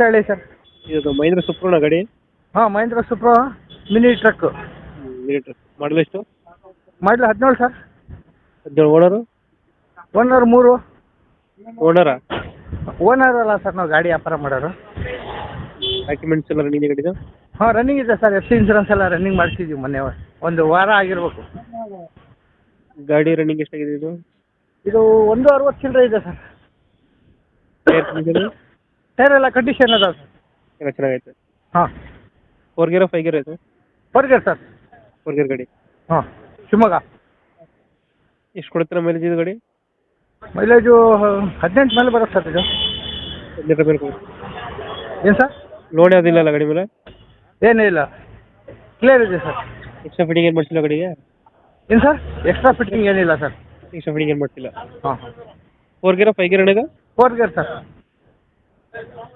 ಹೇಳಿ ಸರ್. ಇದು ಮಹೇಂದ್ರ ಸುಪ್ರಣ ಗಾಡಿ. ಹಾಂ, ಮಹೇಂದ್ರ ಸೂಪ್ರೋ ಮಿನಿ ಟ್ರಕ್ಕು. ಮಿನಿಟ್ ಮಾಡಲ್ ಎಷ್ಟು? ಮಾಡಲು 17 ಸರ್. 17 ಓನರು. ಓನರ್ 3. ಓನರಾ? ಓನರ್ ಅಲ್ಲ ಸರ್, ನಾವು ಗಾಡಿ ವ್ಯಾಪಾರ ಮಾಡೋರು. ಡಾಕ್ಯುಮೆಂಟ್ಸ್ ಎಲ್ಲ ರನ್ನಿಂಗ್ ಗಾಡಿದು? ಹಾಂ, ರನ್ನಿಂಗ್ ಇದೆ ಸರ್. FC ಇನ್ಸೂರೆನ್ಸ್ ಎಲ್ಲ ರನ್ನಿಂಗ್ ಮಾಡಿಸಿದ್ದೀವಿ ಮೊನ್ನೆ. ಒಂದು ವಾರ ಆಗಿರ್ಬೇಕು. ಗಾಡಿ ರನ್ನಿಂಗ್ ಎಷ್ಟಾಗಿದೆ ಇದು? ಇದು 160 ಚಿಲ್ಲರೆ ಇದೆ ಸರ್. ಟೈರ್ ಎಲ್ಲ ಕಂಡೀಷನ್ ಅದಾವೆ ಸರ್. ಎಲ್ಲ ಚೆನ್ನಾಗೈತೆ. ಹಾಂ. 4 ಗೇರ 5 ಗೇರ್ ಇದು? 4 ಗೇರ್ ಸರ್. 4 ಗೇರ್ ಗಾಡಿ. ಹಾಂ, ಶಿವಮೊಗ್ಗ. ಎಷ್ಟು ಕೊಡುತ್ತೆ ಮೈಲೇಜ್ ಇದು ಗಾಡಿ? ಮೈಲೇಜು 18 ಮೇಲೆ ಬರುತ್ತೆ ಸರ್ ಇದು. 18 ಮೇಲೆ ಕೊಡುತ್ತೆ. ಏನು ಸರ್? ಲೋನ್ ಯಾವುದಿಲ್ಲ ಅಲ್ಲ ಗಾಡಿ ಮೇಲೆ? ಏನೂ ಇಲ್ಲ, ಕ್ಲಿಯರ್ ಇದೆ ಸರ್. ಎಕ್ಸ್ಟ್ರಾ ಫಿಟ್ಟಿಂಗ್ ಏನು ಮಾಡಿಸಿಲ್ಲ ಗಾಡಿಗೆ? ಏನು ಸರ್? ಎಕ್ಸ್ಟ್ರಾ ಫಿಟ್ಟಿಂಗ್ ಏನಿಲ್ಲ ಸರ್. ಎಕ್ಸ್ಟ್ರಾ ಫಿಟ್ಟಿಂಗ್ ಏನು ಮಾಡಿಸಿಲ್ಲ. ಹಾಂ. 4 ಗೇರ 5 ಗೇರ್ ಅಣ್ಣ ಇದು? 4 ಗೇರ್ ಸರ್.